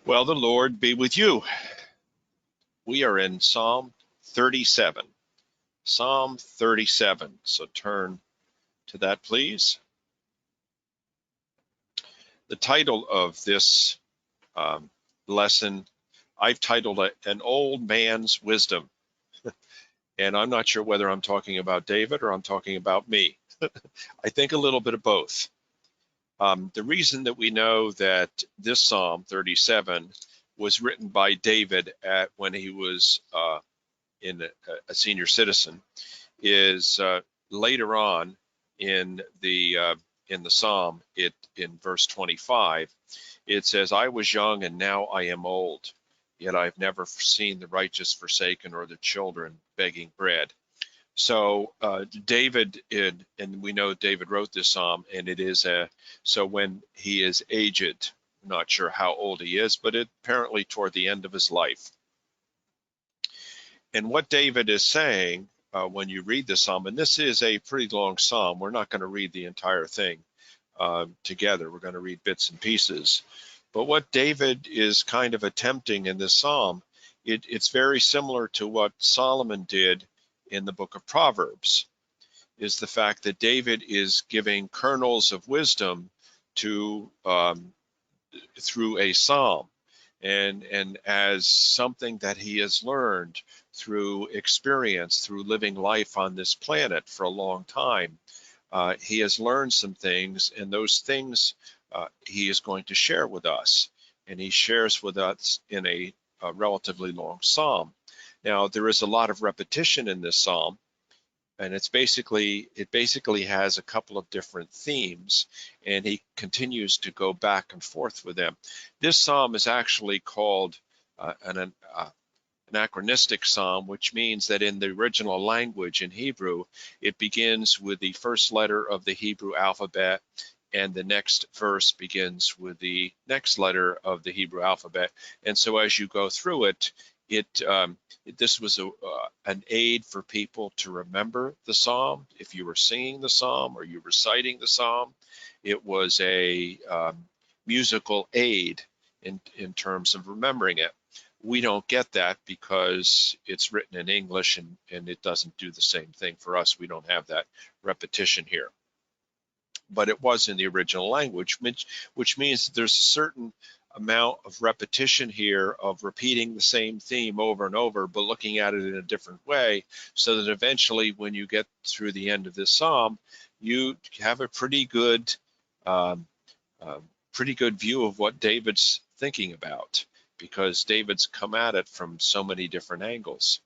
Well, the Lord be with you. We are in Psalm 37. Psalm 37. So turn to that, please. The title of this lesson, I've titled it An Old Man's Wisdom. And I'm not sure whether I'm talking about David or I'm talking about me. I think a little bit of both. The reason that we know that this Psalm 37 was written by David when he was in a senior citizen is later on in the psalm. In verse 25, it says, "I was young and now I am old, yet I've never seen the righteous forsaken or the children begging bread." So David, and we know David wrote this psalm, and it is so when he is aged, not sure how old he is, but apparently toward the end of his life. And what David is saying when you read the psalm, and this is a pretty long psalm, we're not going to read the entire thing together. We're going to read bits and pieces. But what David is kind of attempting in this psalm, it's very similar to what Solomon did in the book of Proverbs, is the fact that David is giving kernels of wisdom to through a psalm, and as something that he has learned through experience, through living life on this planet for a long time. He has learned some things, and those things he is going to share with us, and he shares with us in a relatively long psalm. Now, there is a lot of repetition in this psalm, and it basically has a couple of different themes, and he continues to go back and forth with them. This psalm is actually called an anachronistic psalm, which means that in the original language in Hebrew, it begins with the first letter of the Hebrew alphabet, and the next verse begins with the next letter of the Hebrew alphabet. And so as you go through it, this was an aid for people to remember the psalm. If you were singing the psalm or you were reciting the psalm, it was a musical aid in terms of remembering it. We don't get that because it's written in English, and it doesn't do the same thing for us. We don't have that repetition here. But it was in the original language, which means there's a certain amount of repetition here of repeating the same theme over and over, but looking at it in a different way, so that eventually when you get through the end of this psalm, you have a pretty good view of what David's thinking about, because David's come at it from so many different angles.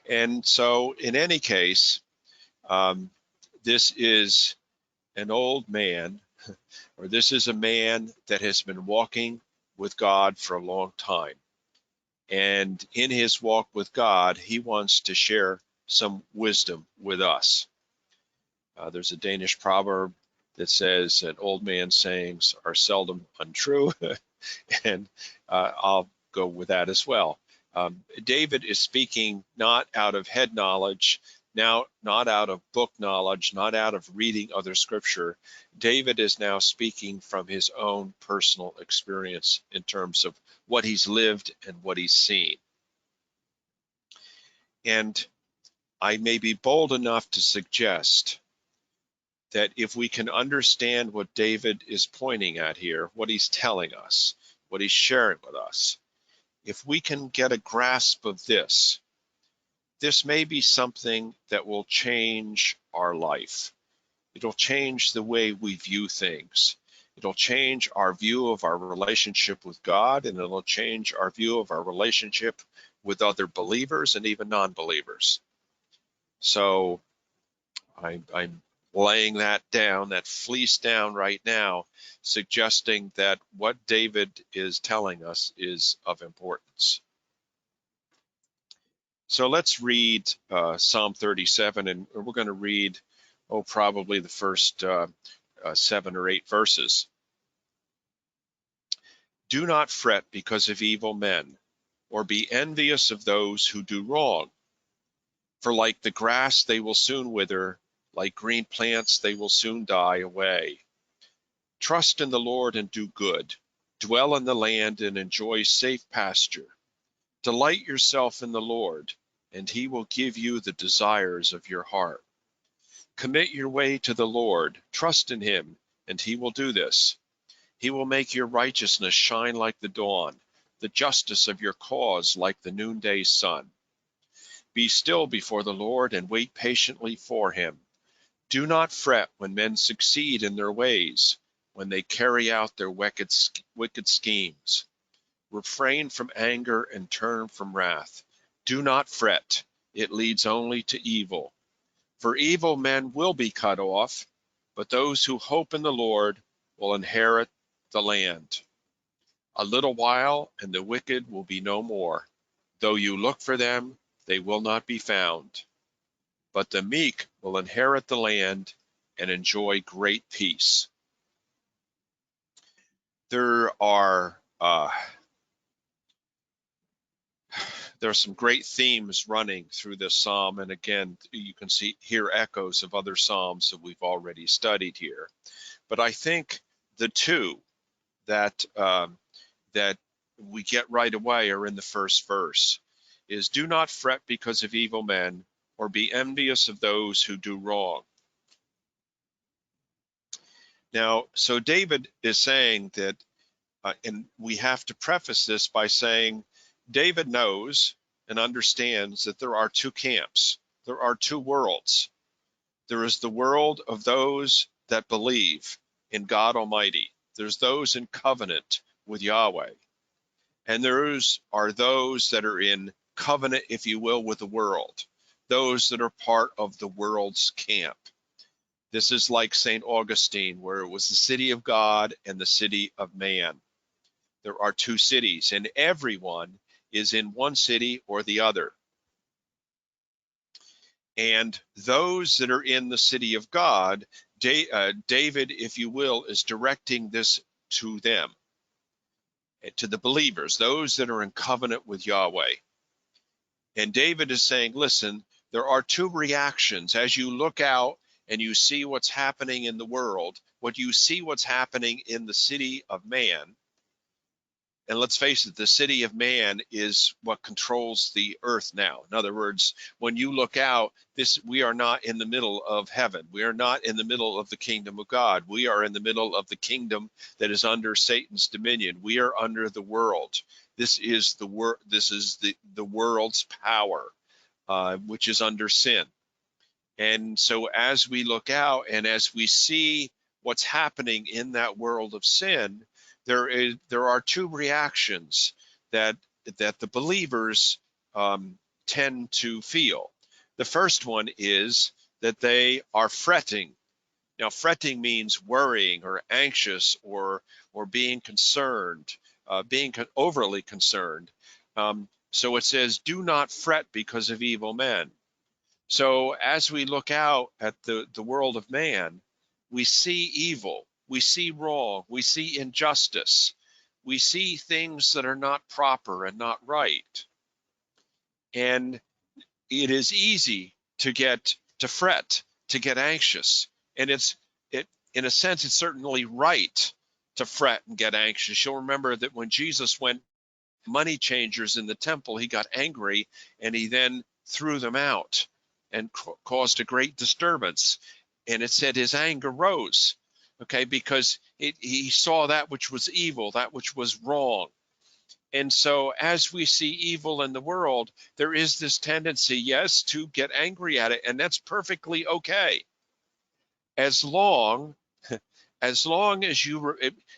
And so in any case, this is an old man, or this is a man that has been walking with God for a long time. And in his walk with God, he wants to share some wisdom with us. There's a Danish proverb that says that old man's sayings are seldom untrue, and I'll go with that as well. David is speaking not out of head knowledge, now not out of book knowledge, not out of reading other scripture. David is now speaking from his own personal experience in terms of what he's lived and what he's seen. And I may be bold enough to suggest that if we can understand what David is pointing at here, what he's telling us, what he's sharing with us, if we can get a grasp of this, this may be something that will change our life. It'll change the way we view things. It'll change our view of our relationship with God, and it'll change our view of our relationship with other believers and even non-believers. So I'm laying that down, that fleece down right now, suggesting that what David is telling us is of importance. So let's read Psalm 37, and we're going to read, probably the first 7 or 8 verses. "Do not fret because of evil men, or be envious of those who do wrong. For like the grass they will soon wither, like green plants they will soon die away. Trust in the Lord and do good. Dwell in the land and enjoy safe pasture. Delight yourself in the Lord, and he will give you the desires of your heart. Commit your way to the Lord, trust in him, and he will do this. He will make your righteousness shine like the dawn, the justice of your cause like the noonday sun. Be still before the Lord and wait patiently for him. Do not fret when men succeed in their ways, when they carry out their wicked schemes. Refrain from anger and turn from wrath. Do not fret, it leads only to evil. For evil men will be cut off, but those who hope in the Lord will inherit the land. A little while, and the wicked will be no more. Though you look for them, they will not be found. But the meek will inherit the land and enjoy great peace. There's some great themes running through this psalm, and again, you can hear echoes of other psalms that we've already studied here. But I think the two that that we get right away are in the first verse. Is do not fret because of evil men, or be envious of those who do wrong. Now, so David is saying that, and we have to preface this by saying David knows and understands that there are two camps. There are two worlds. There is the world of those that believe in God Almighty. There's those in covenant with Yahweh. And there are those that are in covenant, if you will, with the world. Those that are part of the world's camp. This is like St. Augustine, where it was the city of God and the city of man. There are two cities, and everyone is in one city or the other. And those that are in the city of God, David, if you will, is directing this to them, to the believers, those that are in covenant with Yahweh. And David is saying, listen, there are two reactions. As you look out and you see what's happening in the world, what you see what's happening in the city of man, and let's face it, the city of man is what controls the earth now. In other words, when you look out, we are not in the middle of heaven. We are not in the middle of the kingdom of God. We are in the middle of the kingdom that is under Satan's dominion. We are under the world. This is the world's power, which is under sin. And so as we look out and as we see what's happening in that world of sin, there are two reactions that the believers tend to feel. The first one is that they are fretting. Now, fretting means worrying or anxious or being concerned, being overly concerned. So it says, "Do not fret because of evil men." So as we look out at the world of man, we see evil, we see wrong, we see injustice, we see things that are not proper and not right. And it is easy to fret, to get anxious. And in a sense, it's certainly right to fret and get anxious. You'll remember that when Jesus went money changers in the temple, he got angry and he then threw them out and caused a great disturbance. And it said his anger rose, okay, because he saw that which was evil, that which was wrong. And so as we see evil in the world, there is this tendency, yes, to get angry at it, and that's perfectly okay. As long as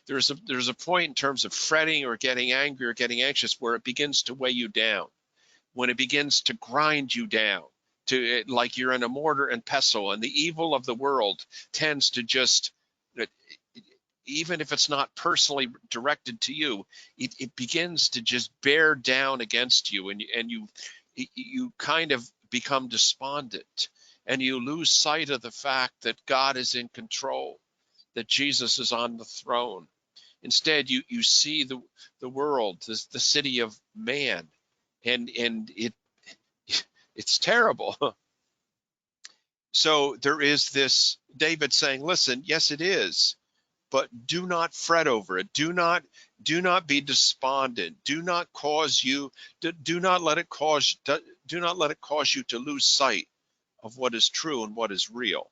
there's a point in terms of fretting or getting angry or getting anxious where it begins to weigh you down, when it begins to grind you down, to like you're in a mortar and pestle, and the evil of the world tends to just, even if it's not personally directed to you, it begins to just bear down against you, and you kind of become despondent, and you lose sight of the fact that God is in control, that Jesus is on the throne. Instead, you see the world, the city of man, and it's terrible. So there is this David saying, listen, yes, it is. but do not fret over it. Do not be despondent. Do not let it cause you to lose sight of what is true and what is real.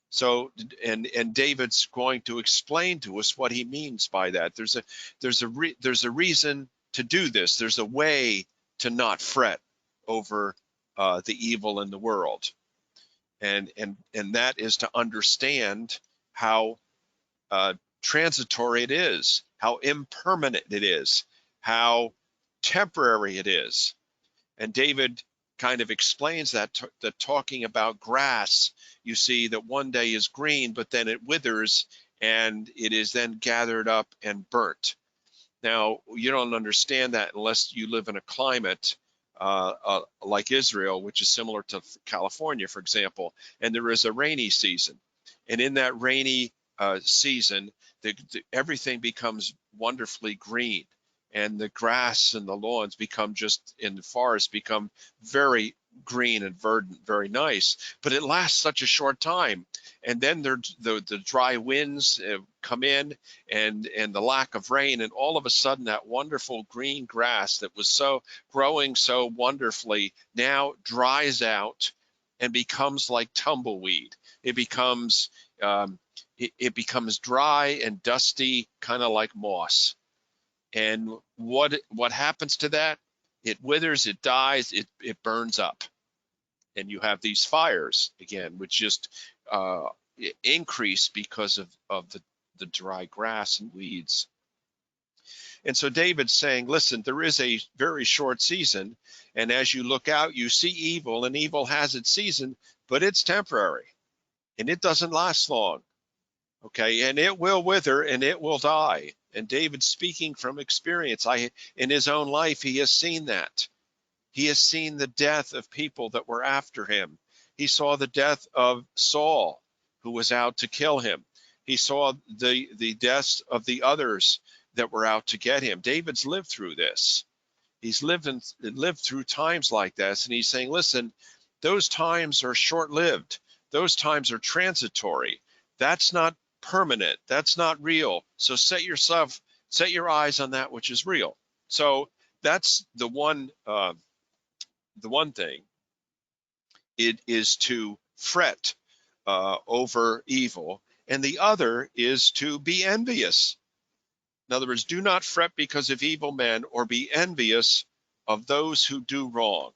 So, and David's going to explain to us what he means by that. There's a reason to do this. There's a way to not fret over the evil in the world, and that is to understand how transitory it is, how impermanent it is, how temporary it is. And David kind of explains that, talking about grass, you see that one day is green, but then it withers and it is then gathered up and burnt. Now, you don't understand that unless you live in a climate like Israel, which is similar to California, for example, and there is a rainy season. And in that rainy season, everything becomes wonderfully green, and the grass and the lawns become in the forest become very green and verdant, very nice. But it lasts such a short time, and then the dry winds come in, and the lack of rain, and all of a sudden that wonderful green grass that was growing so wonderfully now dries out and becomes like tumbleweed. It becomes it becomes dry and dusty, kind of like moss. And what happens to that? It withers, it dies, it burns up, and you have these fires again, which just increase because of the dry grass and weeds. And so David's saying, listen, there is a very short season, and as you look out, you see evil, and evil has its season, but it's temporary, and it doesn't last long. Okay, and it will wither and it will die. And David's speaking from experience. In his own life, he has seen that. He has seen the death of people that were after him. He saw the death of Saul, who was out to kill him. He saw the deaths of the others that were out to get him. David's lived through this. He's lived through times like this, and he's saying, listen, those times are short-lived. Those times are transitory. That's not permanent. That's not real. So set your eyes on that which is real. So that's the one thing. It is to fret over evil, and the other is to be envious. In other words, do not fret because of evil men, or be envious of those who do wrong.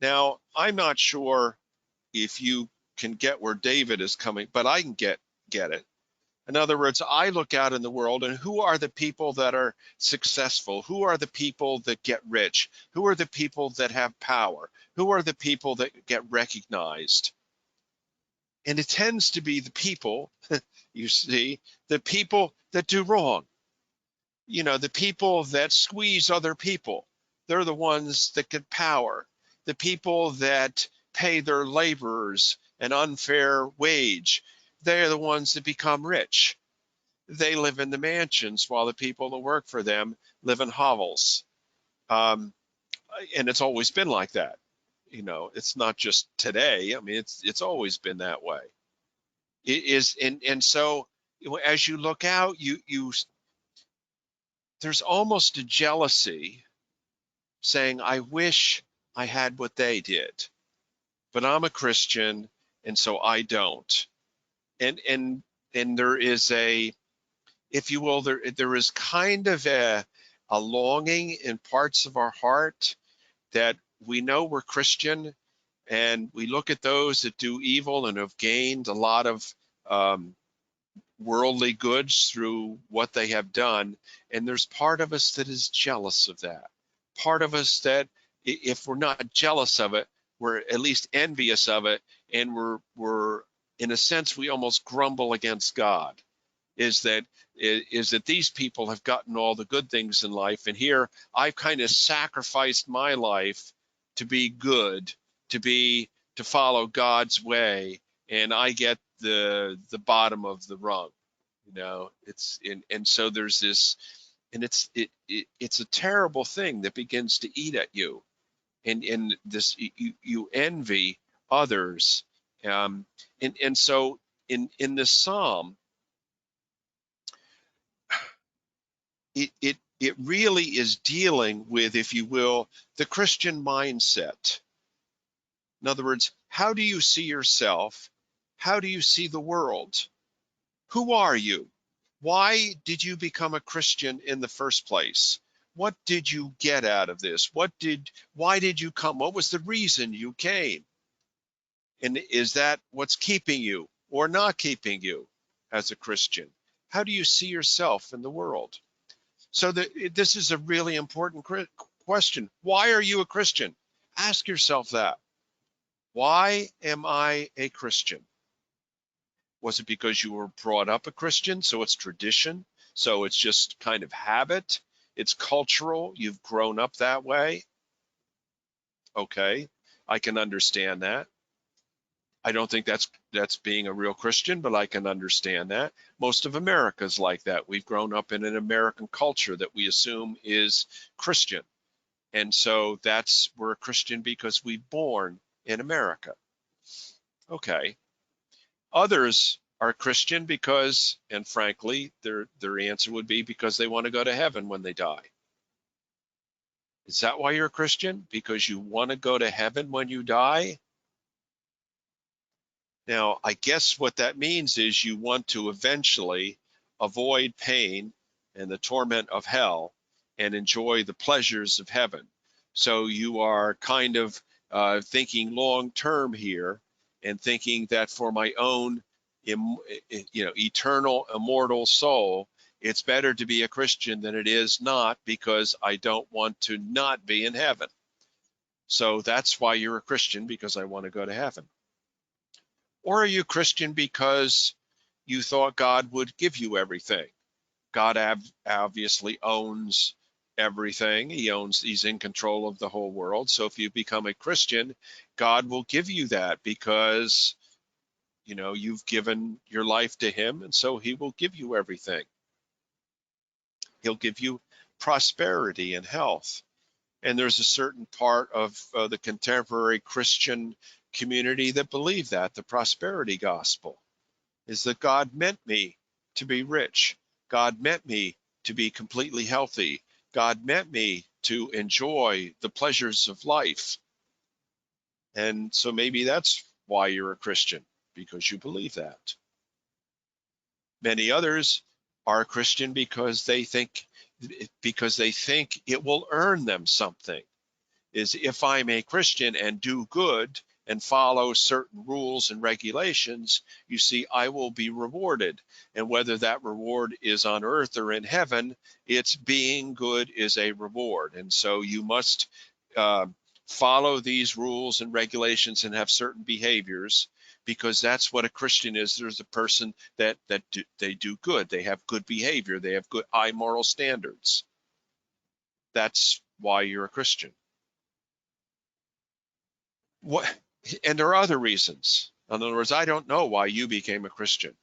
Now, I'm not sure if you can get where David is coming, but I can get it. In other words, I look out in the world, and who are the people that are successful? Who are the people that get rich? Who are the people that have power? Who are the people that get recognized? And it tends to be the people, you see, the people that do wrong. You know, the people that squeeze other people. They're the ones that get power. The people that pay their laborers an unfair wage. They're the ones that become rich. They live in the mansions while the people that work for them live in hovels. And it's always been like that. You know, it's not just today. I mean, it's always been that way. It is, and so as you look out, there's almost a jealousy saying, I wish I had what they did, but I'm a Christian, and so I don't. And there is if you will, there is kind of a longing in parts of our heart that we know we're Christian, and we look at those that do evil and have gained a lot of worldly goods through what they have done, and there's part of us that is jealous of that. Part of us that, if we're not jealous of it, we're at least envious of it, and we're in a sense, we almost grumble against God. Is that these people have gotten all the good things in life, and here I've kind of sacrificed my life to be good, to follow God's way, and I get the bottom of the rung. You know, and so there's this, and it's a terrible thing that begins to eat at you, and this you envy others, and so in this psalm, it really is dealing with, if you will, the Christian mindset. In other words, how do you see yourself? How do you see the world? Who are you? Why did you become a Christian in the first place? What did you get out of this? Why did you come? What was the reason you came? And is that what's keeping you or not keeping you as a Christian? How do you see yourself in the world? So this is a really important question. Why are you a Christian? Ask yourself that. Why am I a Christian? Was it because you were brought up a Christian, so it's tradition, so it's just kind of habit, it's cultural, you've grown up that way? Okay, I can understand that. I don't think that's being a real Christian, but I can understand that. Most of America's like that. We've grown up in an American culture that we assume is Christian. And so we're a Christian because we're born in America. Okay. Others are Christian because, and frankly, their answer would be because they want to go to heaven when they die. Is that why you're a Christian? Because you want to go to heaven when you die? Now, I guess what that means is you want to eventually avoid pain and the torment of hell and enjoy the pleasures of heaven. So you are kind of thinking long term here and thinking that for my own eternal, immortal soul, it's better to be a Christian than it is not, because I don't want to not be in heaven. So that's why you're a Christian, because I want to go to heaven. Or are you Christian because you thought God would give you everything? God obviously owns everything. He's in control of the whole world. So if you become a Christian, God will give you that because, you've given your life to him, and so he will give you everything. He'll give you prosperity and health. And there's a certain part of the contemporary Christian community that believe that, the prosperity gospel, is that God meant me to be rich. God meant me to be completely healthy. God meant me to enjoy the pleasures of life. And so maybe that's why you're a Christian, because you believe that. Many others are a Christian because they think it will earn them something. Is if I'm a Christian and do good and follow certain rules and regulations, you see, I will be rewarded. And whether that reward is on earth or in heaven, it's being good is a reward. And so you must follow these rules and regulations and have certain behaviors, because that's what a Christian is. There's a person that they do good. They have good behavior. They have good high moral standards. That's why you're a Christian. What, and there are other reasons. In other words, I don't know why you became a Christian,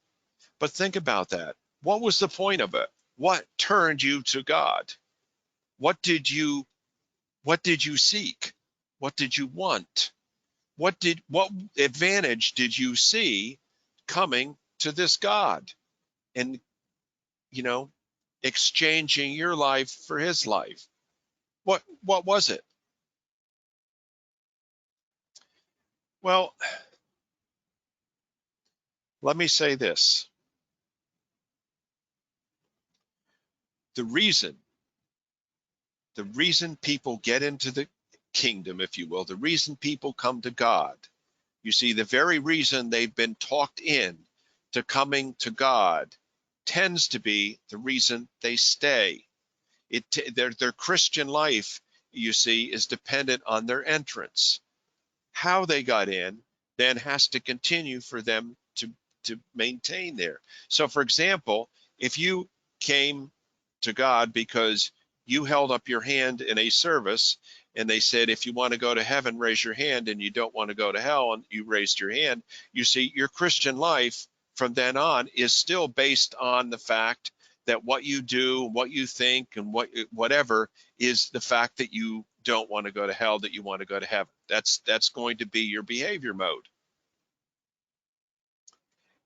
but think about that. What was the point of it? What turned you to God? What did you seek? What did you want? What advantage did you see coming to this God and, exchanging your life for his life? What was it? Well, let me say this. The reason people get into the kingdom, if you will, the reason people come to God, you see, the very reason they've been talked in to coming to God tends to be the reason they stay. Their Christian life, you see, is dependent on their entrance. How they got in then has to continue for them to maintain there. So, for example, if you came to God because you held up your hand in a service and they said, if you want to go to heaven, raise your hand, and you don't want to go to hell, and you raised your hand, you see, your Christian life from then on is still based on the fact that what you do, what you think, and whatever is the fact that you don't want to go to hell, that you want to go to heaven. That's going to be your behavior mode.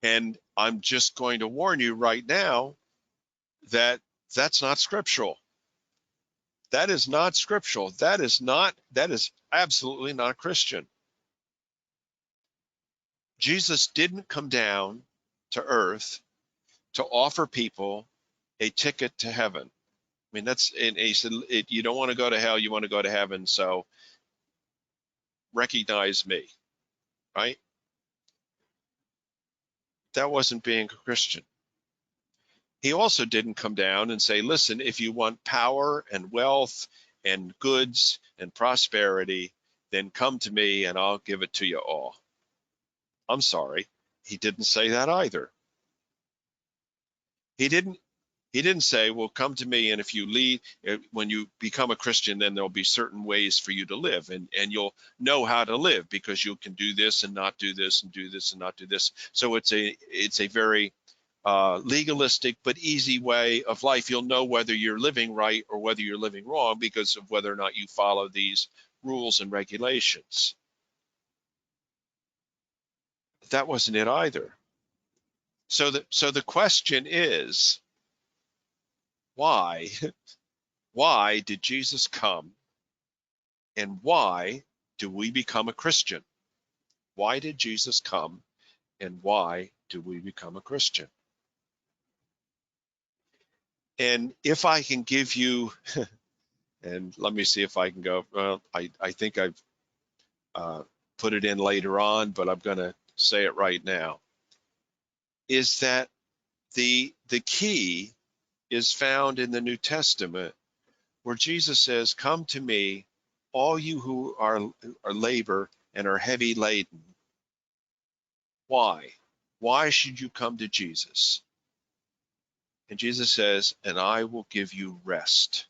And I'm just going to warn you right now that That's not scriptural. That is not scriptural. That is absolutely not Christian. Jesus didn't come down to earth to offer people a ticket to heaven. I mean, and he said, you don't want to go to hell, you want to go to heaven, so recognize me, right? That wasn't being a Christian. He also didn't come down and say, listen, if you want power and wealth and goods and prosperity, then come to me and I'll give it to you all. I'm sorry. He didn't say that either. He didn't He didn't say, well, come to me, and if you lead, when you become a Christian, then there'll be certain ways for you to live, and you'll know how to live because you can do this and not do this and do this and not do this. So it's a very legalistic but easy way of life. You'll know whether you're living right or whether you're living wrong because of whether or not you follow these rules and regulations. That wasn't it either. So the question is, why? Why did Jesus come? And why do we become a Christian? Why did Jesus come? And why do we become a Christian? And if I can give you, and let me see if I can go, well, I think I've put it in later on, but I'm going to say it right now, is that the key is found in the New Testament where Jesus says, come to me, all you who are labor and are heavy laden. Why? Why should you come to Jesus? And Jesus says, and I will give you rest.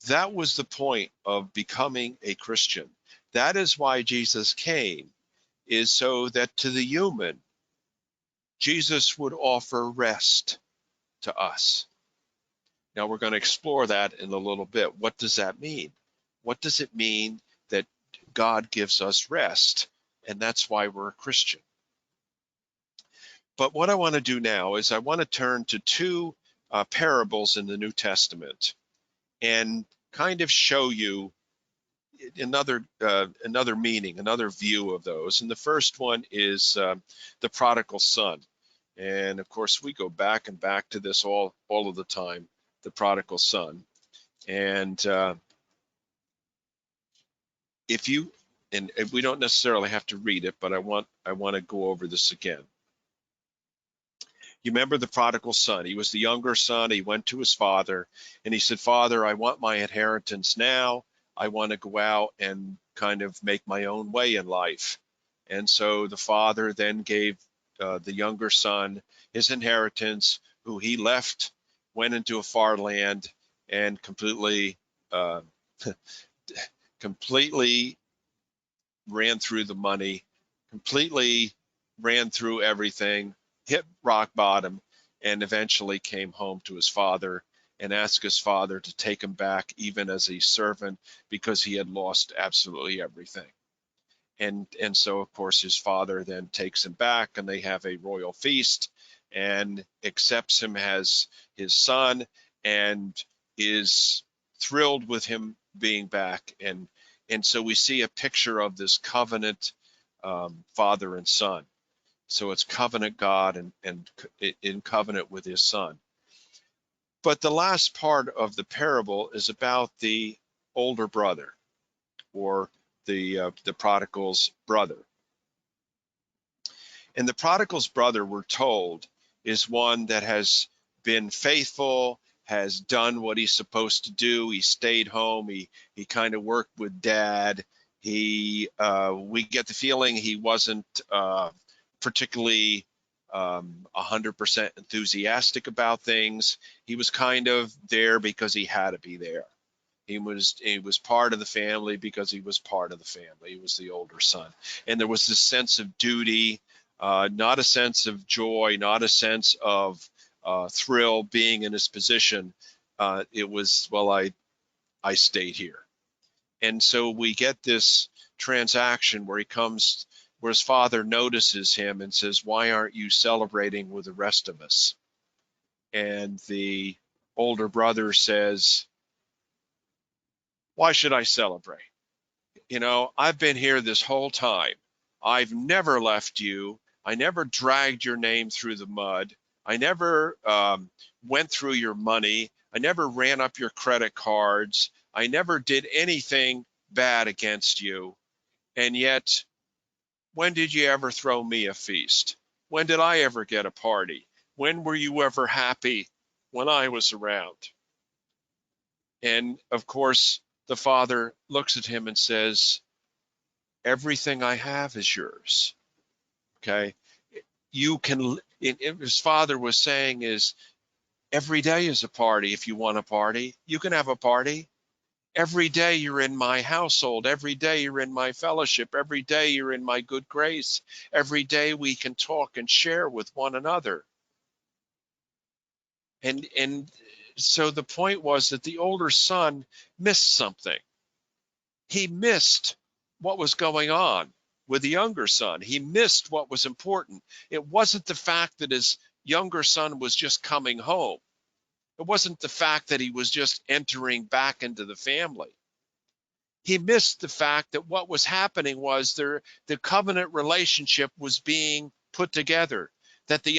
That was the point of becoming a Christian. That is why Jesus came, is so that to the human, Jesus would offer rest to us. Now we're going to explore that in a little bit. What does that mean? What does it mean that God gives us rest? And that's why we're a Christian. But what I want to do now is I want to turn to two parables in the New Testament and kind of show you another meaning, another view of those. And the first one is the prodigal son. And of course, we go back and back to this all of the time, the prodigal son. And if you, and we don't necessarily have to read it, but I want to go over this again. You remember the prodigal son. He was the younger son. He went to his father and he said, Father, I want my inheritance now. I want to go out and kind of make my own way in life. And so the father then gave the younger son his inheritance, who he left, went into a far land, and completely ran through the money, completely ran through everything, hit rock bottom, and eventually came home to his father and asked his father to take him back even as a servant because he had lost absolutely everything. And so of course his father then takes him back and they have a royal feast and accepts him as his son and is thrilled with him being back. And so we see a picture of this covenant father and son. So it's covenant God and in covenant with his son. But the last part of the parable is about the older brother, or the prodigal's brother. And the prodigal's brother, we're told, is one that has been faithful, has done what he's supposed to do. He stayed home. He kind of worked with dad. We get the feeling he wasn't particularly 100% enthusiastic about things. He was kind of there because he had to be there. He was part of the family because he was part of the family. He was the older son. And there was this sense of duty, not a sense of joy, not a sense of thrill being in his position. It was, well, I stayed here. And so we get this transaction where where his father notices him and says, why aren't you celebrating with the rest of us? And the older brother says, why should I celebrate? You know, I've been here this whole time. I've never left you. I never dragged your name through the mud. I never went through your money. I never ran up your credit cards. I never did anything bad against you. And yet, when did you ever throw me a feast? When did I ever get a party? When were you ever happy when I was around? And of course, the father looks at him and says, everything I have is yours. Okay. You can, his father was saying is, every day is a party. If you want a party, you can have a party. Every day you're in my household. Every day you're in my fellowship. Every day you're in my good grace. Every day we can talk and share with one another. And so the point was that the older son missed something. He missed what was going on with the younger son. He missed what was important. It wasn't the fact that his younger son was just coming home. It wasn't the fact that he was just entering back into the family. He missed the fact that what was happening was the covenant relationship was being put together, that the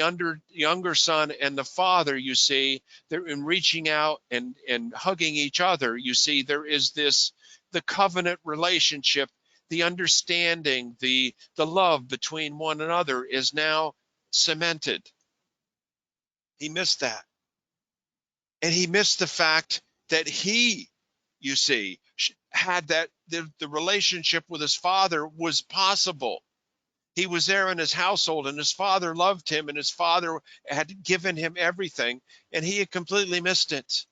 younger son and the father, you see, they're in reaching out and hugging each other. You see, there is this, the covenant relationship, the understanding, the love between one another is now cemented. He missed that. And he missed the fact that he, you see, had that the relationship with his father was possible. He was there in his household and his father loved him and his father had given him everything, and he had completely missed it.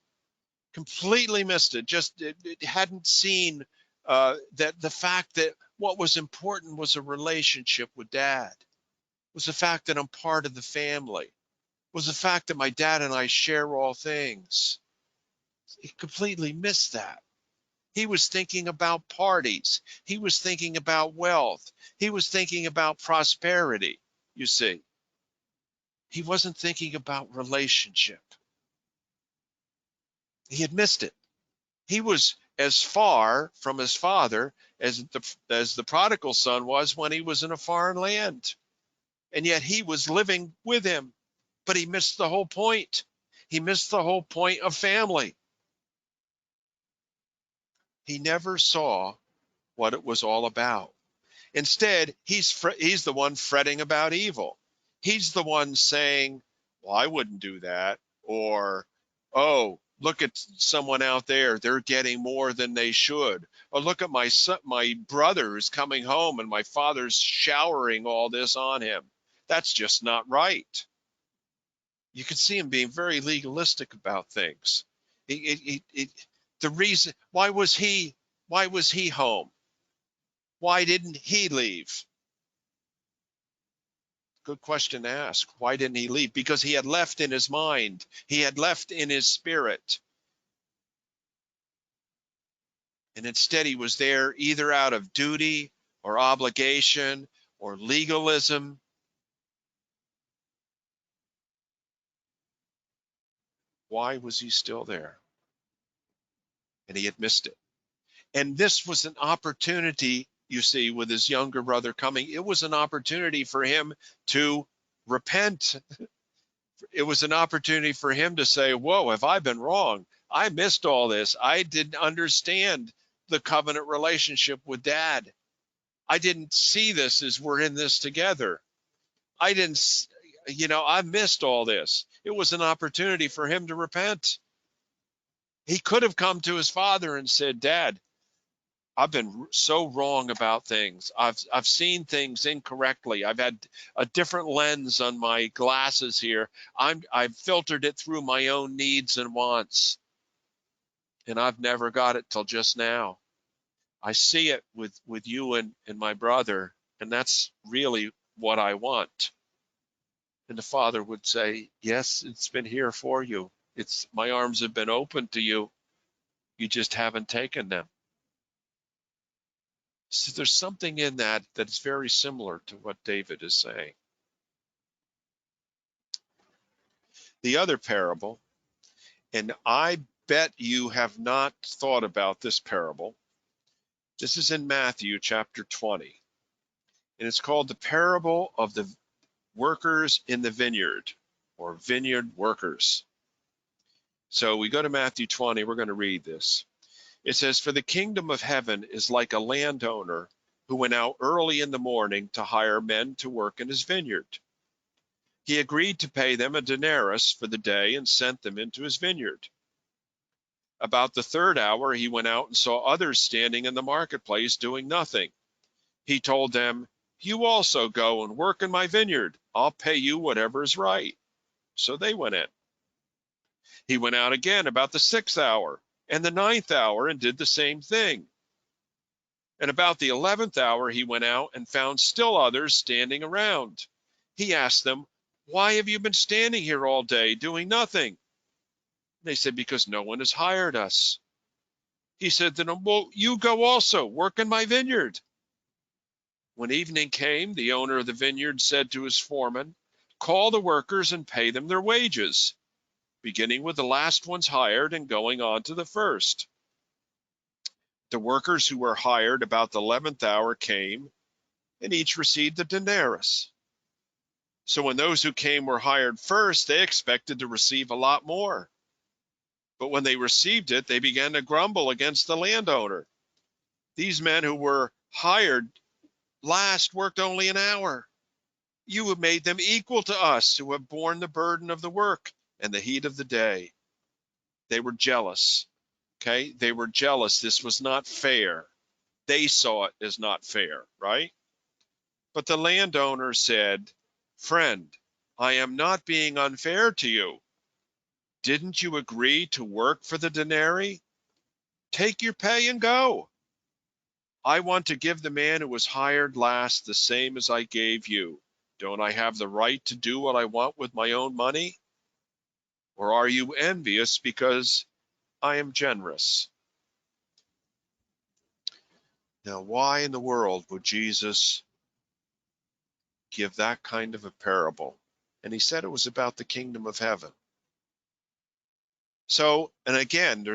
Completely missed it. Just it hadn't seen that the fact that what was important was a relationship with dad, was the fact that I'm part of the family, was the fact that my dad and I share all things. He completely missed that. He was thinking about parties. He was thinking about wealth. He was thinking about prosperity, you see. He wasn't thinking about relationship. He had missed it. He was as far from his father as the prodigal son was when he was in a foreign land. And yet he was living with him. But he missed the whole point. He missed the whole point of family. He never saw what it was all about. Instead, he's the one fretting about evil. He's the one saying, well, I wouldn't do that. Or, oh, look at someone out there. They're getting more than they should. Or look at my son, my brother who's coming home and my father's showering all this on him. That's just not right. You can see him being very legalistic about things. The reason, why was he home? Why didn't he leave? Good question to ask. Why didn't he leave? Because he had left in his mind. He had left in his spirit. And instead he was there either out of duty or obligation or legalism. Why was he still there? And he had missed it. And this was an opportunity, you see, with his younger brother coming. It was an opportunity for him to repent. It was an opportunity for him to say, whoa, have I been wrong? I missed all this. I didn't understand the covenant relationship with dad. I didn't see this as we're in this together. I didn't, I missed all this. It was an opportunity for him to repent. He could have come to his father and said, Dad, I've been so wrong about things. I've seen things incorrectly. I've had a different lens on my glasses here. I've filtered it through my own needs and wants. And I've never got it till just now. I see it with you and my brother, and that's really what I want. And the father would say, yes, it's been here for you. My arms have been open to you. You just haven't taken them. So there's something in that that's very similar to what David is saying. The other parable, And I bet you have not thought about this parable. This is in Matthew chapter 20. And it's called the parable of the workers in the vineyard, or vineyard workers. So we go to Matthew 20. We're going to read this. It says, "For the kingdom of heaven is like a landowner who went out early in the morning to hire men to work in his vineyard. He agreed to pay them a denarius for the day and sent them into his vineyard. About the third hour, he went out and saw others standing in the marketplace doing nothing. He told them, 'You also go and work in my vineyard. I'll pay you whatever is right.' So they went in. He went out again about the sixth hour and the ninth hour and did the same thing. And about the 11th hour, he went out and found still others standing around. He asked them, 'Why have you been standing here all day doing nothing?' They said, 'Because no one has hired us.' He said to them, 'Well, you go also, work in my vineyard.' When evening came, the owner of the vineyard said to his foreman, 'Call the workers and pay them their wages, beginning with the last ones hired and going on to the first.' The workers who were hired about the 11th hour came, and each received a denarius. So when those who came were hired first, they expected to receive a lot more. But when they received it, they began to grumble against the landowner. 'These men who were hired last worked only an hour. You have made them equal to us who have borne the burden of the work and the heat of the day.' They were jealous. Okay? They were jealous. This was not fair. They saw it as not fair, right? But the landowner said, 'Friend, I am not being unfair to you. Didn't you agree to work for the denarii? Take your pay and go. I want to give the man who was hired last the same as I gave you. Don't I have the right to do what I want with my own money? Or are you envious because I am generous?'" Now, why in the world would Jesus give that kind of a parable? And he said it was about the kingdom of heaven. So, and again,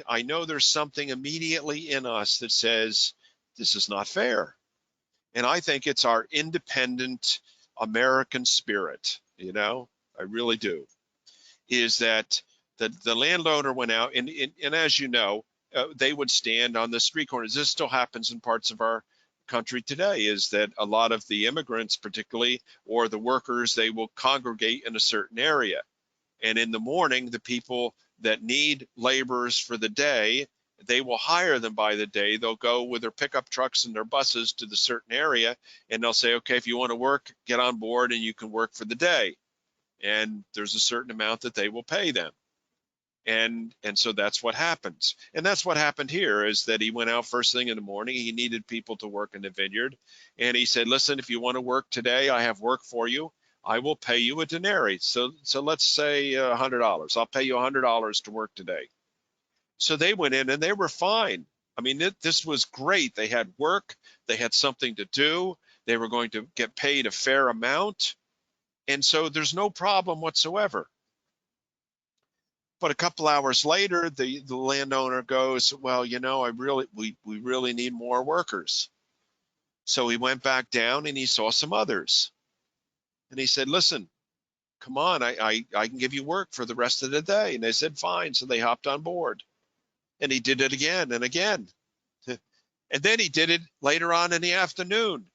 I know there's something immediately in us that says, this is not fair. And I think it's our independent American spirit, I really do, is that the landowner went out, and as you know, they would stand on the street corners. This still happens in parts of our country today, is that a lot of the immigrants particularly, or the workers, they will congregate in a certain area. And in the morning, the people that need laborers for the day, they will hire them by the day. They'll go with their pickup trucks and their buses to the certain area, and they'll say, okay, if you want to work, get on board and you can work for the day. And there's a certain amount that they will pay them. And so that's what happens. And that's what happened here, is that he went out first thing in the morning. He needed people to work in the vineyard. And he said, listen, if you want to work today, I have work for you. I will pay you a denarii. So let's say $100. I'll pay you $100 to work today. So they went in and they were fine. I mean, this was great. They had work. They had something to do. They were going to get paid a fair amount. And so there's no problem whatsoever. But a couple hours later, the landowner goes, well, we really need more workers. So he went back down and he saw some others. And he said, listen, come on, I can give you work for the rest of the day. And they said, fine. So they hopped on board. And he did it again and again. And then he did it later on in the afternoon.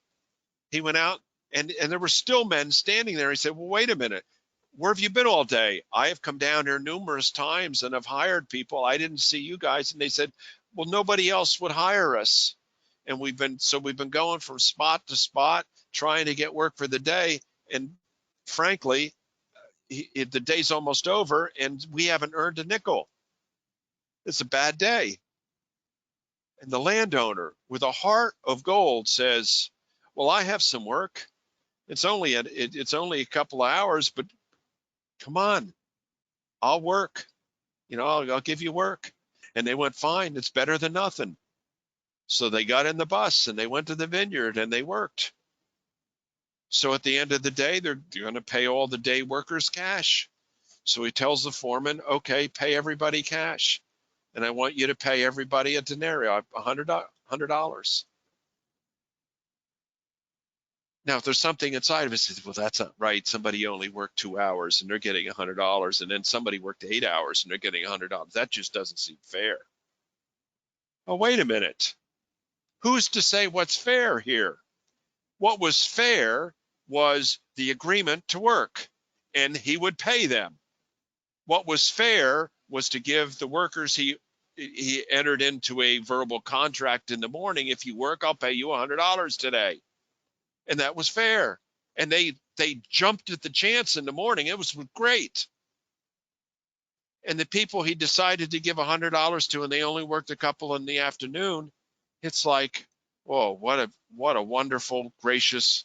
He went out and there were still men standing there. He said, well, wait a minute. Where have you been all day? I have come down here numerous times and have hired people. I didn't see you guys. And they said, well, nobody else would hire us. And we've been going from spot to spot trying to get work for the day. And frankly, the day's almost over and we haven't earned a nickel. It's a bad day. And the landowner, with a heart of gold, says, well, I have some work. It's only a couple of hours, but come on, I'll work. I'll give you work. And they went, fine, it's better than nothing. So they got in the bus and they went to the vineyard and they worked. So at the end of the day, they're going to pay all the day workers cash. So he tells the foreman, okay, pay everybody cash. And I want you to pay everybody a denarii, $100. Now, if there's something inside of it, says, well, that's not right. Somebody only worked 2 hours and they're getting $100, and then somebody worked 8 hours and they're getting $100. That just doesn't seem fair. Oh, wait a minute. Who's to say what's fair here? What was fair was the agreement to work, and he would pay them. What was fair was to give the workers, he entered into a verbal contract in the morning. If you work, I'll pay you $100 today. And that was fair. And they jumped at the chance in the morning. It was great. And the people he decided to give $100 to, and they only worked a couple in the afternoon, it's like, whoa, what a wonderful, gracious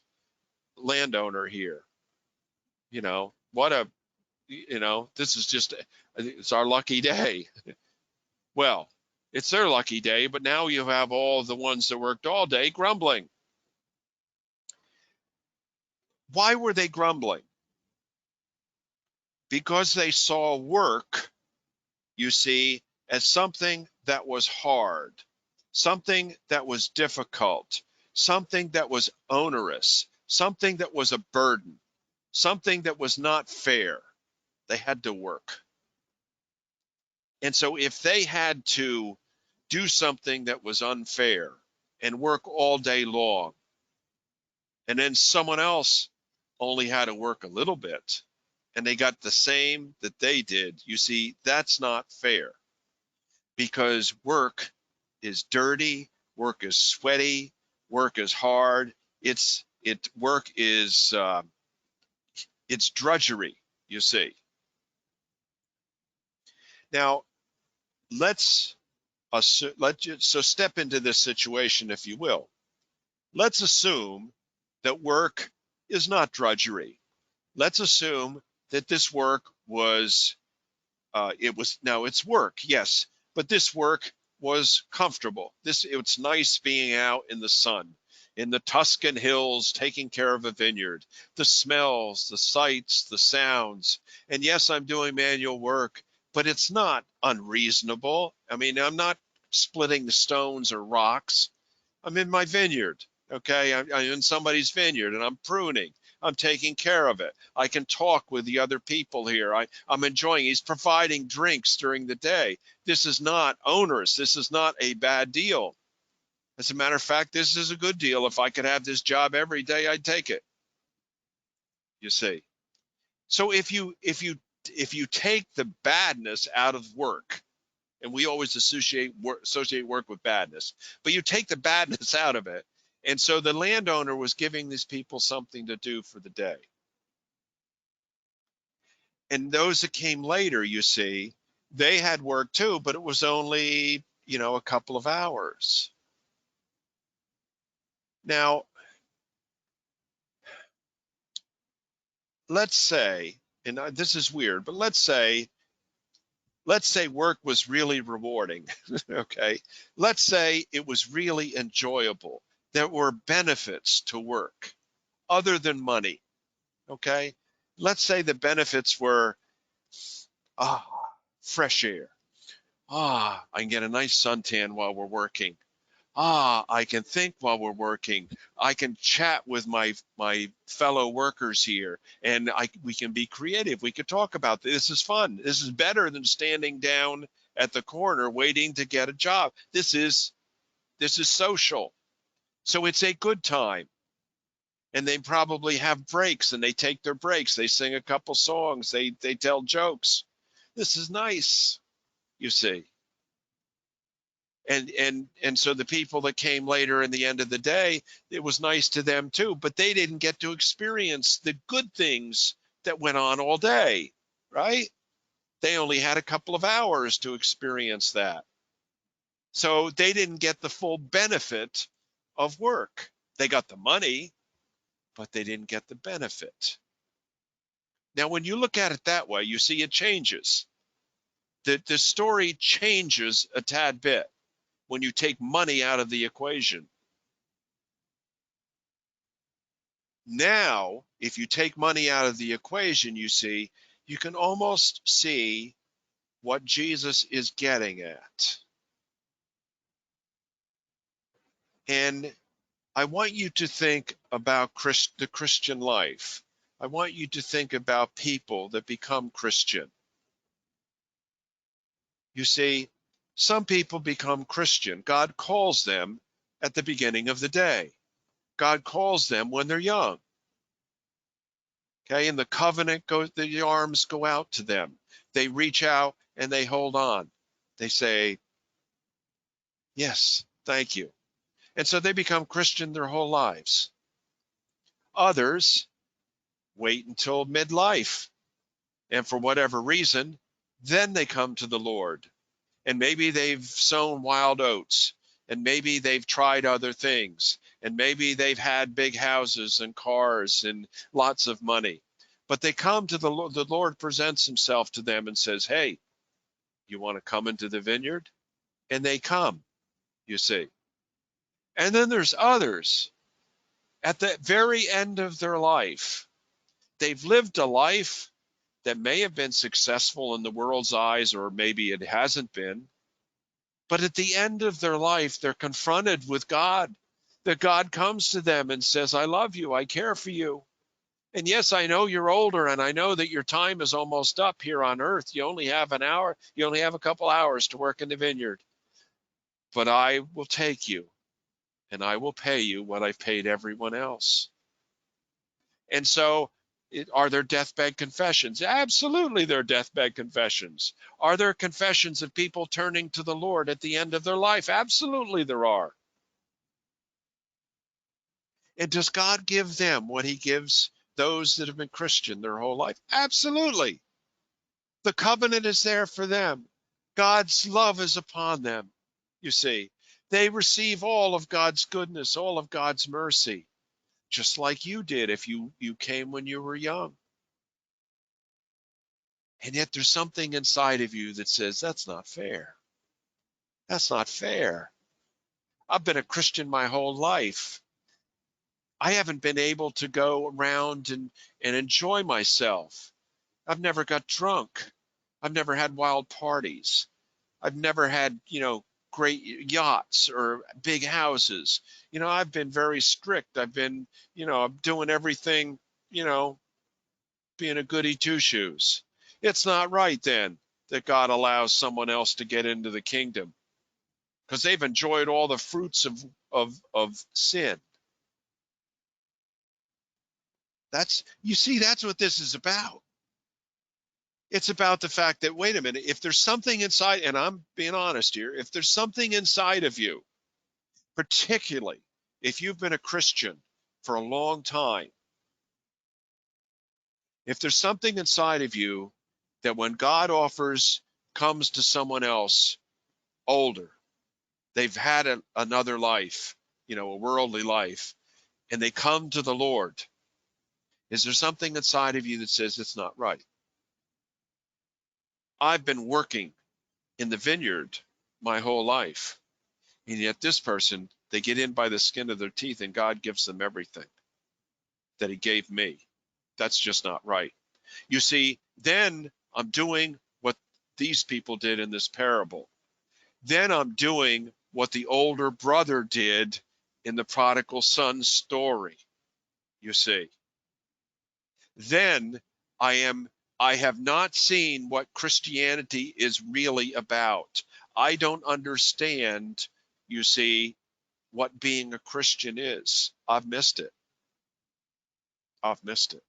landowner here. This is just, it's our lucky day. Well, it's their lucky day, but now you have all the ones that worked all day grumbling. Why were they grumbling? Because they saw work, you see, as something that was hard, something that was difficult, something that was onerous, something that was a burden, something that was not fair. They had to work. And so if they had to do something that was unfair and work all day long, and then someone else only had to work a little bit, and they got the same that they did, you see, that's not fair, because work is dirty, work is sweaty, work is hard. Work is it's drudgery, you see. Now let's so step into this situation, if you will. Let's assume that work is not drudgery. Let's assume that this work was now it's work, yes, but this work was comfortable. It's nice being out in the sun, in the Tuscan hills, taking care of a vineyard, the smells, the sights, the sounds. And yes, I'm doing manual work, but it's not unreasonable. I mean, I'm not splitting the stones or rocks. I'm in my vineyard. Okay, I'm in somebody's vineyard and I'm pruning. I'm taking care of it. I can talk with the other people here. I'm enjoying. He's providing drinks during the day. This is not onerous. This is not a bad deal. As a matter of fact, this is a good deal. If I could have this job every day, I'd take it. You see. So if you take the badness out of work, and we always associate work with badness, but you take the badness out of it. And so the landowner was giving these people something to do for the day. And those that came later, you see, they had work too, but it was only, a couple of hours. Now, let's say, and this is weird, but let's say work was really rewarding. Okay. Let's say it was really enjoyable. There were benefits to work other than money. Okay. Let's say the benefits were, fresh air. I can get a nice suntan while we're working. I can think while we're working. I can chat with my fellow workers here, and we can be creative. We could talk about this. This is fun. This is better than standing down at the corner waiting to get a job. This is social. So it's a good time. And they probably have breaks, and they take their breaks. They sing a couple songs. They tell jokes. This is nice, you see. And so the people that came later in the end of the day, it was nice to them too, but they didn't get to experience the good things that went on all day, right? They only had a couple of hours to experience that. So they didn't get the full benefit of work. They got the money, but they didn't get the benefit. Now, when you look at it that way, you see it changes. The story changes a tad bit when you take money out of the equation. Now, if you take money out of the equation, you see, you can almost see what Jesus is getting at. And I want you to think about the Christian life. I want you to think about people that become Christian. You see, some people become Christian. God calls them at the beginning of the day. God calls them when they're young. Okay, and the covenant goes, the arms go out to them. They reach out and they hold on. They say, yes, thank you. And so they become Christian their whole lives. Others wait until midlife, and for whatever reason, then they come to the Lord. And maybe they've sown wild oats, and maybe they've tried other things, and maybe they've had big houses and cars and lots of money. But they come to the Lord. The Lord presents himself to them and says, hey, you want to come into the vineyard? And they come, you see. And then there's others at the very end of their life. They've lived a life that may have been successful in the world's eyes, or maybe it hasn't been. But at the end of their life, they're confronted with God, that God comes to them and says, I love you, I care for you. And yes, I know you're older, and I know that your time is almost up here on earth. You only have an hour, you only have a couple hours to work in the vineyard. But I will take you, and I will pay you what I've paid everyone else. And so, are there deathbed confessions? Absolutely, there are deathbed confessions. Are there confessions of people turning to the Lord at the end of their life? Absolutely, there are. And does God give them what he gives those that have been Christian their whole life? Absolutely. The covenant is there for them. God's love is upon them, you see. They receive all of God's goodness, all of God's mercy, just like you did if you came when you were young. And yet there's something inside of you that says, that's not fair. That's not fair. I've been a Christian my whole life. I haven't been able to go around and enjoy myself. I've never got drunk. I've never had wild parties. I've never had, great yachts or big houses. I've been very strict. I've been, I'm doing everything, being a goody two shoes. It's not right then that God allows someone else to get into the kingdom because they've enjoyed all the fruits of sin. That's what this is about. It's about the fact that, wait a minute, if there's something inside, and I'm being honest here, if there's something inside of you, particularly if you've been a Christian for a long time, if there's something inside of you that when God comes to someone else older, they've had another life, a worldly life, and they come to the Lord, is there something inside of you that says it's not right? I've been working in the vineyard my whole life. And yet this person, they get in by the skin of their teeth and God gives them everything that he gave me. That's just not right. You see, then I'm doing what these people did in this parable. Then I'm doing what the older brother did in the prodigal son story, you see. Then I have not seen what Christianity is really about. I don't understand, you see, what being a Christian is. I've missed it. I've missed it.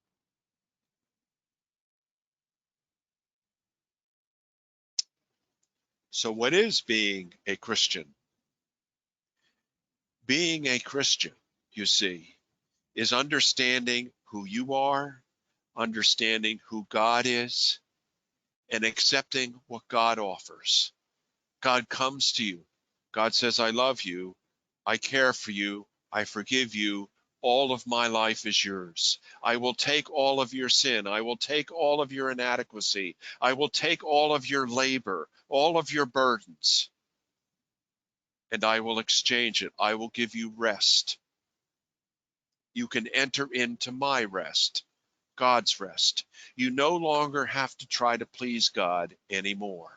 So what is being a Christian? Being a Christian, you see, is understanding who you are, understanding who God is, and accepting what God offers. God comes to you. God says, I love you. I care for you. I forgive you. All of my life is yours. I will take all of your sin. I will take all of your inadequacy. I will take all of your labor, all of your burdens, and I will exchange it. I will give you rest. You can enter into my rest. God's rest. You no longer have to try to please God anymore.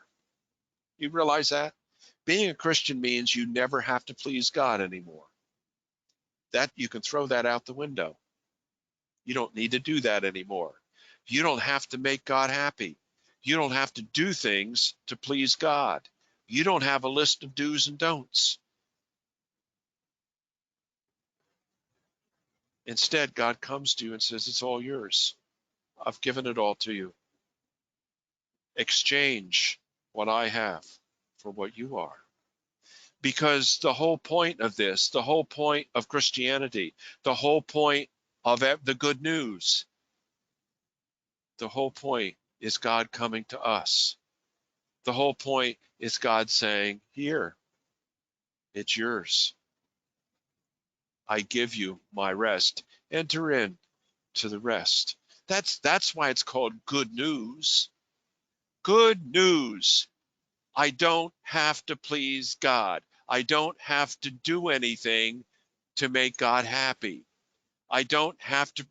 You realize that? Being a Christian means you never have to please God anymore. That you can throw that out the window. You don't need to do that anymore. You don't have to make God happy. You don't have to do things to please God. You don't have a list of do's and don'ts. Instead, God comes to you and says, it's all yours. I've given it all to you. Exchange what I have for what you are. Because the whole point of this, the whole point of Christianity, the whole point of the good news, the whole point is God coming to us. The whole point is God saying, here, it's yours. I give you my rest. Enter in to the rest. That's why it's called good news. Good news. I don't have to please God. I don't have to do anything to make God happy. I don't have to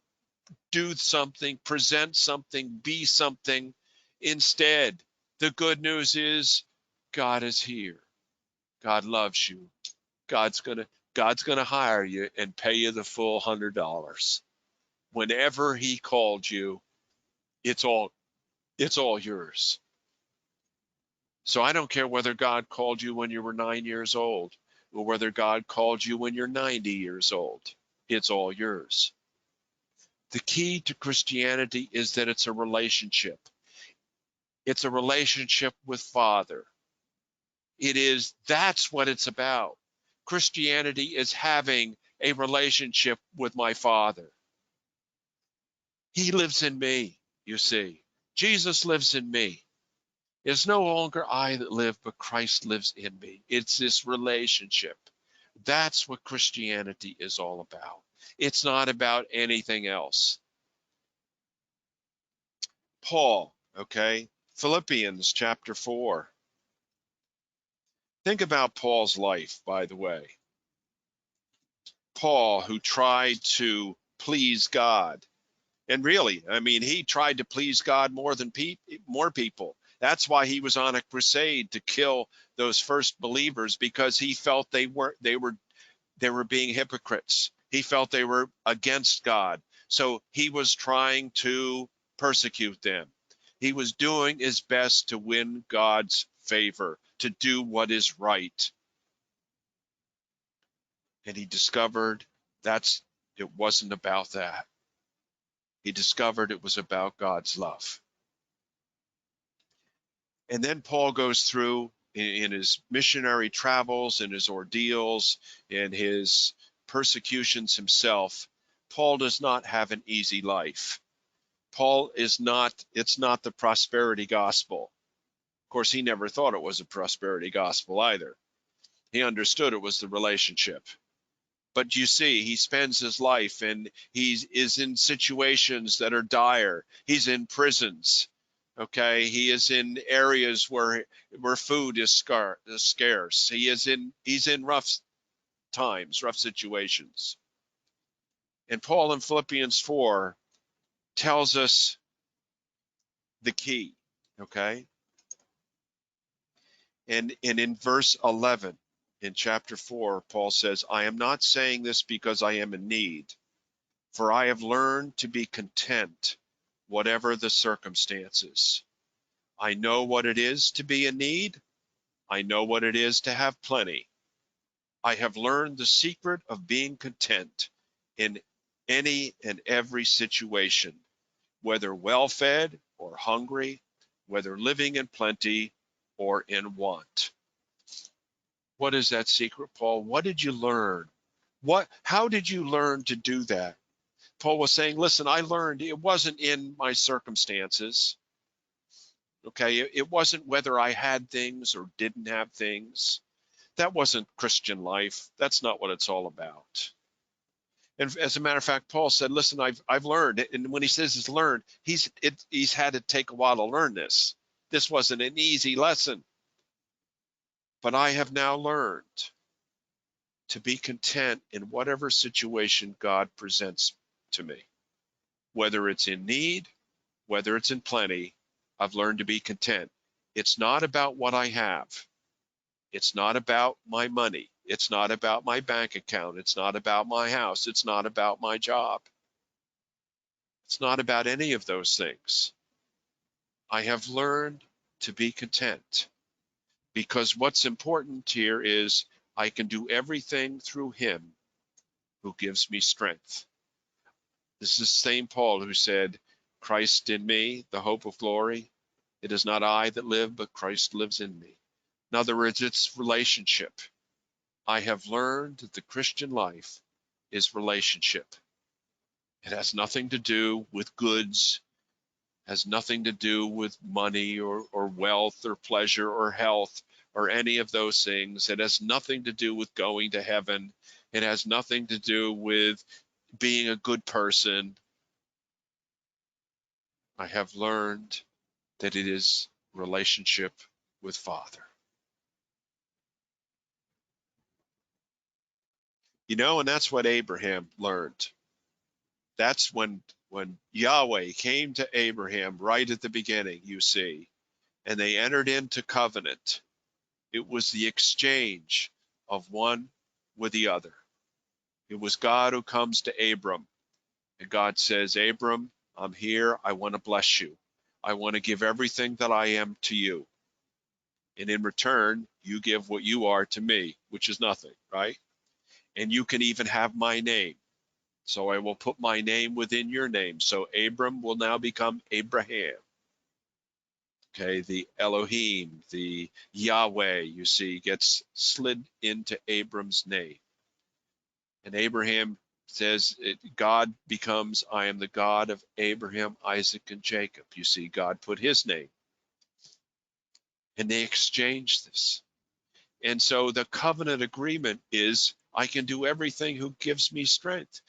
do something, present something, be something. Instead, the good news is God is here. God loves you. God's gonna hire you and pay you the full $100. Whenever he called you, it's all yours. So I don't care whether God called you when you were 9 years old or whether God called you when you're 90 years old. It's all yours. The key to Christianity is that it's a relationship. It's a relationship with Father. That's what it's about. Christianity is having a relationship with my Father. He lives in me, you see. Jesus lives in me. It's no longer I that live, but Christ lives in me. It's this relationship. That's what Christianity is all about. It's not about anything else. Paul, okay? Philippians chapter 4. Think about Paul's life, by the way. Paul, who tried to please God. And really, I mean, he tried to please God more than more people. That's why he was on a crusade to kill those first believers, because he felt they were being hypocrites. He felt they were against God. So he was trying to persecute them. He was doing his best to win God's favor, to do what is right. And he discovered it wasn't about that. He discovered it was about God's love. And then Paul goes through in his missionary travels, in his ordeals, in his persecutions himself. Paul does not have an easy life. It's not the prosperity gospel. Of course, he never thought it was a prosperity gospel either. He understood it was the relationship. But you see, he spends his life and he is in situations that are dire. He's in prisons. Okay, he is in areas where food is scarce. He's in rough times, rough situations. And Paul in Philippians 4 tells us the key. Okay, and in verse 11 in chapter 4, Paul says, "I am not saying this because I am in need, for I have learned to be content, whatever the circumstances. I know what it is to be in need. I know what it is to have plenty. I have learned the secret of being content in any and every situation, whether well-fed or hungry, whether living in plenty or in want." What is that secret, Paul? What did you learn? How did you learn to do that? Paul was saying, listen, I learned it wasn't in my circumstances. Okay, it wasn't whether I had things or didn't have things. That wasn't Christian life. That's not what it's all about. And as a matter of fact, Paul said, listen, I've learned. And when he says he's learned, he's had to take a while to learn this. This wasn't an easy lesson. But I have now learned to be content in whatever situation God presents to me. Whether it's in need, whether it's in plenty, I've learned to be content. It's not about what I have. It's not about my money. It's not about my bank account. It's not about my house. It's not about my job. It's not about any of those things. I have learned to be content because what's important here is I can do everything through him who gives me strength. This is St. Paul who said, Christ in me, the hope of glory. It is not I that live, but Christ lives in me. In other words, it's relationship. I have learned that the Christian life is relationship. It has nothing to do with goods, has nothing to do with money or wealth or pleasure or health or any of those things. It has nothing to do with going to heaven. It has nothing to do with being a good person. I have learned that it is relationship with Father. You know, and that's what Abraham learned. That's when Yahweh came to Abraham right at the beginning, you see, and they entered into covenant. It was the exchange of one with the other. It was God who comes to Abram, and God says, Abram, I'm here. I want to bless you. I want to give everything that I am to you. And in return, you give what you are to me, which is nothing, right? And you can even have my name. So I will put my name within your name. So Abram will now become Abraham. Okay, the Elohim, the Yahweh, you see, gets slid into Abram's name. And Abraham says, God becomes, I am the God of Abraham, Isaac, and Jacob. You see, God put his name. And they exchanged this. And so the covenant agreement is, I can do everything who gives me strength.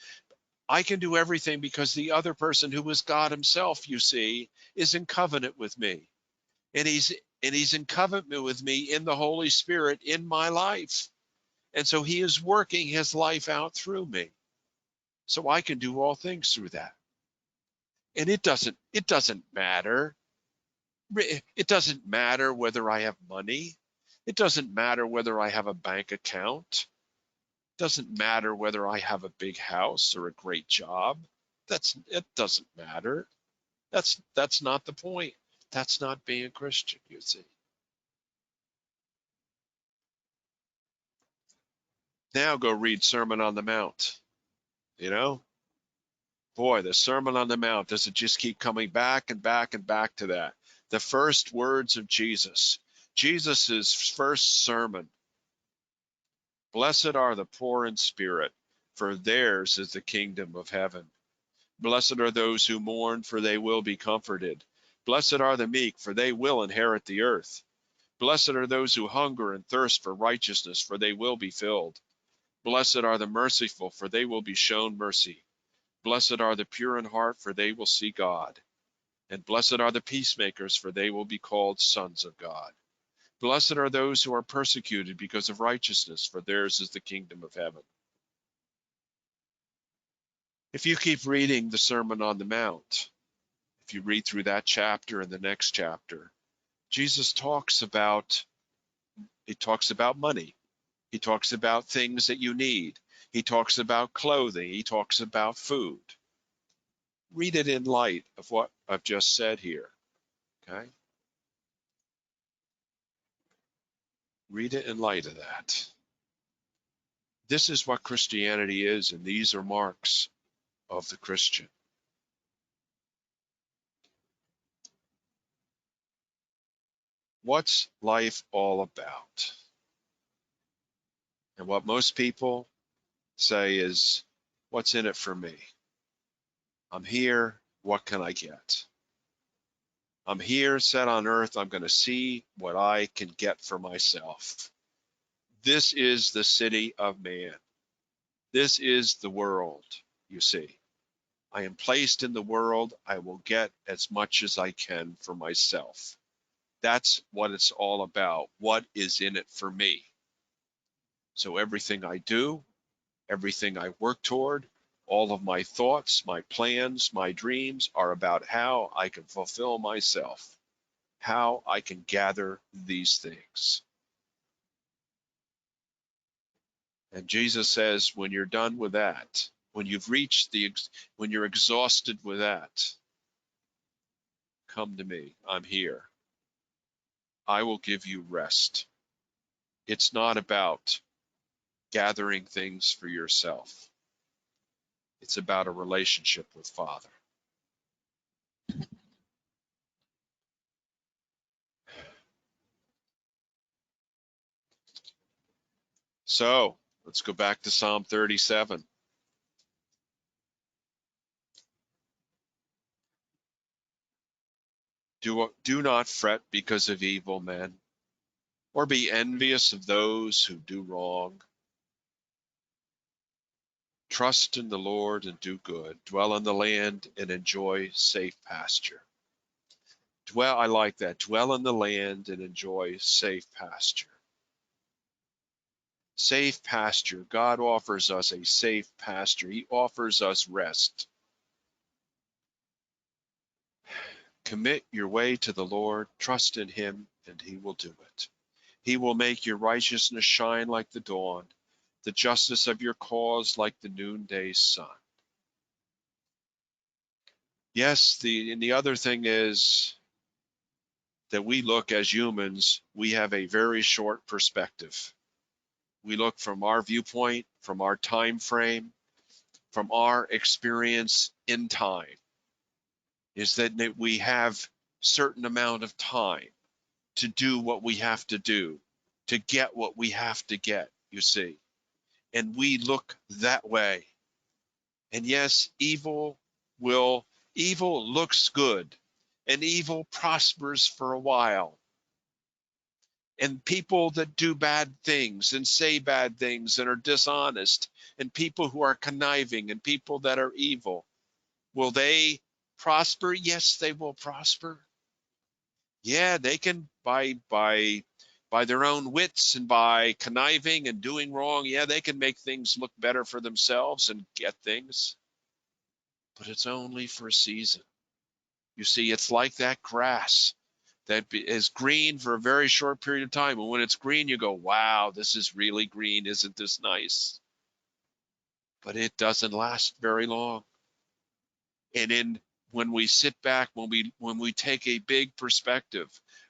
I can do everything because the other person who is God himself, you see, is in covenant with me. And he's in covenant with me in the Holy Spirit in my life. And so he is working his life out through me. So I can do all things through that. And it doesn't matter. It doesn't matter whether I have money. It doesn't matter whether I have a bank account. It doesn't matter whether I have a big house or a great job. It doesn't matter. That's not the point. That's not being a Christian, you see. Now go read Sermon on the Mount. You know, boy, the Sermon on the Mount, does it just keep coming back and back and back to that? The first words of Jesus, Jesus's first sermon. Blessed are the poor in spirit, for theirs is the kingdom of heaven. Blessed are those who mourn, for they will be comforted. Blessed are the meek, for they will inherit the earth. Blessed are those who hunger and thirst for righteousness, for they will be filled. Blessed are the merciful, for they will be shown mercy. Blessed are the pure in heart, for they will see God. And blessed are the peacemakers, for they will be called sons of God. Blessed are those who are persecuted because of righteousness, for theirs is the kingdom of heaven. If you keep reading the Sermon on the Mount, if you read through that chapter and the next chapter, Jesus talks about money. He talks about things that you need. He talks about clothing. He talks about food. Read it in light of what I've just said here. Okay? Read it in light of that. This is what Christianity is, and these are marks of the Christian. What's life all about? And what most people say is, what's in it for me? I'm here, what can I get? I'm here, set on earth, I'm going to see what I can get for myself. This is the city of man. This is the world, you see. I am placed in the world, I will get as much as I can for myself. That's what it's all about. What is in it for me? So everything I do, everything I work toward, All of my thoughts, my plans, my dreams are about how I can fulfill myself, how I can gather these things. And Jesus says, when you're done with that, when you've reached when you're exhausted with that, come to me. I'm here. I will give you rest. It's not about gathering things for yourself. It's about a relationship with Father. So let's go back to Psalm 37. Do not fret because of evil men, or be envious of those who do wrong. Trust in the Lord and do good. Dwell in the land and enjoy safe pasture. I like that. Dwell in the land and enjoy safe pasture. Safe pasture. God offers us a safe pasture. He offers us rest. Commit your way to the Lord. Trust in him, and he will do it. He will make your righteousness shine like the dawn, the justice of your cause like the noonday sun. Yes, and the other thing is that we look as humans, we have a very short perspective. We look from our viewpoint, from our time frame, from our experience in time, is that we have certain amount of time to do what we have to do, to get what we have to get, you see. And we look that way. And yes, evil looks good, and evil prospers for a while. And people that do bad things and say bad things and are dishonest, and people who are conniving and people that are evil, will they prosper? Yes, they will prosper. Yeah, they can by their own wits and by conniving and doing wrong. Yeah, they can make things look better for themselves and get things, but it's only for a season. You see, it's like that grass that is green for a very short period of time. And when it's green, you go, wow, this is really green. Isn't this nice? But it doesn't last very long. And when we sit back, when we take a big perspective,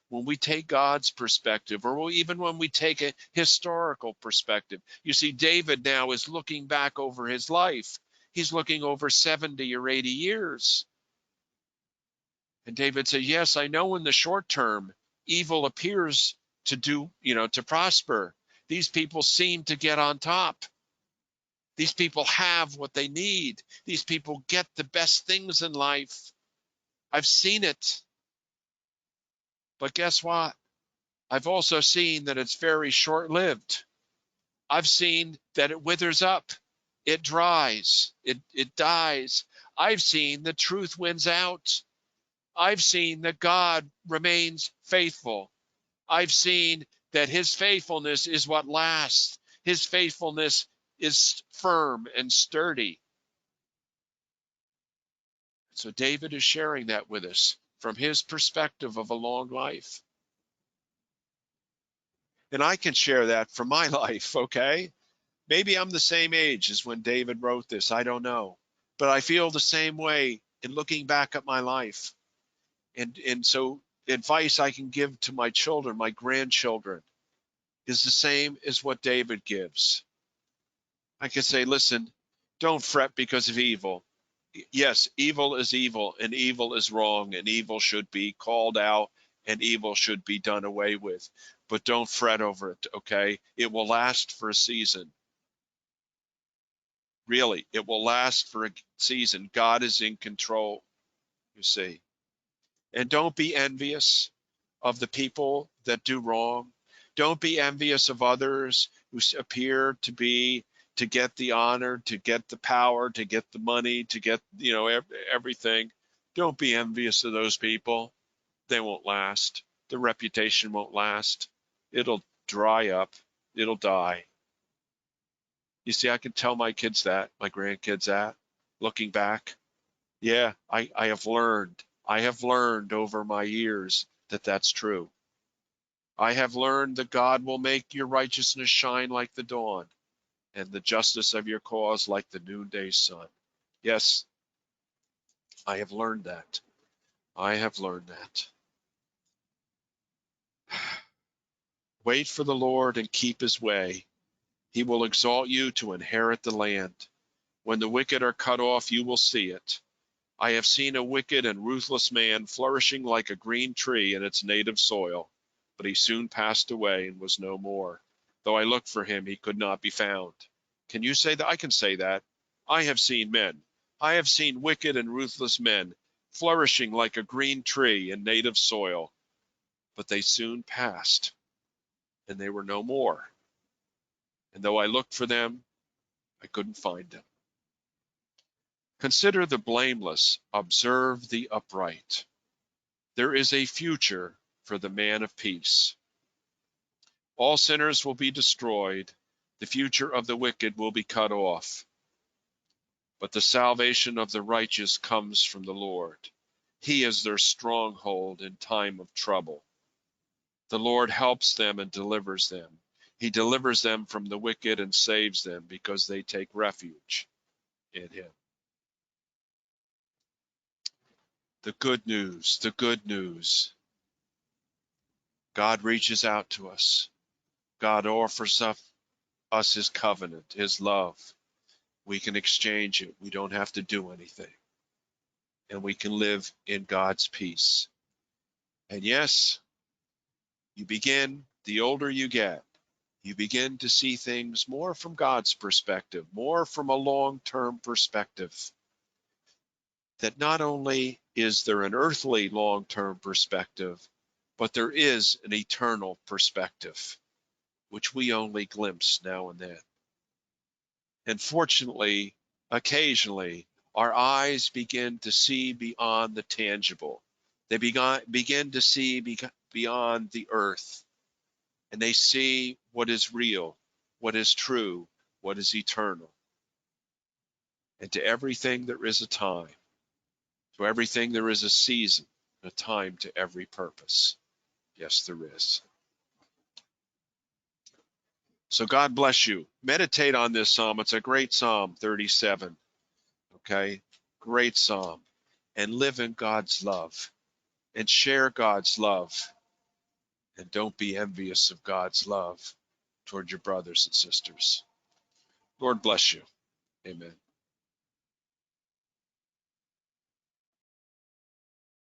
when we take God's perspective, or even when we take a historical perspective, you see, David now is looking back over his life. He's looking over 70 or 80 years. And David said, yes, I know in the short term, evil appears to prosper. These people seem to get on top. These people have what they need. These people get the best things in life. I've seen it. But guess what? I've also seen that it's very short-lived. I've seen that it withers up. It dries. It dies. I've seen the truth wins out. I've seen that God remains faithful. I've seen that his faithfulness is what lasts. His faithfulness is firm and sturdy. So David is sharing that with us from his perspective of a long life. And I can share that from my life, okay? Maybe I'm the same age as when David wrote this. I don't know. But I feel the same way in looking back at my life. And so advice I can give to my children, my grandchildren, is the same as what David gives. I can say, listen, don't fret because of evil. Yes, evil is evil, and evil is wrong, and evil should be called out, and evil should be done away with. But don't fret over it, okay? It will last for a season. Really, it will last for a season. God is in control, you see. And don't be envious of the people that do wrong. Don't be envious of others who appear to get the honor, to get the power, to get the money, to get, everything. Don't be envious of those people. They won't last. The reputation won't last. It'll dry up. It'll die. You see, I can tell my kids that, my grandkids that. looking back. Yeah, I have learned. I have learned over my years that that's true. I have learned that God will make your righteousness shine like the dawn and the justice of your cause like the noonday sun. Yes, I have learned that. I have learned that. Wait for the Lord and keep his way. He will exalt you to inherit the land. When the wicked are cut off, you will see it. I have seen a wicked and ruthless man flourishing like a green tree in its native soil, but he soon passed away and was no more. Though I looked for him, he could not be found. Can you say that? I can say that. I have seen men. I have seen wicked and ruthless men flourishing like a green tree in native soil, but they soon passed and they were no more. And though I looked for them, I couldn't find them. Consider the blameless, observe the upright. There is a future for the man of peace. All sinners will be destroyed. The future of the wicked will be cut off. But the salvation of the righteous comes from the Lord. He is their stronghold in time of trouble. The Lord helps them and delivers them. He delivers them from the wicked and saves them because they take refuge in him. The good news, the good news. God reaches out to us. God offers up us his covenant, his love. We can exchange it. We don't have to do anything. And we can live in God's peace. And yes, the older you get, you begin to see things more from God's perspective, more from a long-term perspective. That not only is there an earthly long-term perspective, but there is an eternal perspective, which we only glimpse now and then. And fortunately, occasionally, our eyes begin to see beyond the tangible. They begin to see beyond the earth, and they see what is real, what is true, what is eternal. And to everything there is a time. To everything there is a season, a time to every purpose. Yes, there is. So God bless you. Meditate on this psalm. It's a great psalm, 37. Okay? Great psalm. And live in God's love. And share God's love. And don't be envious of God's love toward your brothers and sisters. Lord bless you. Amen.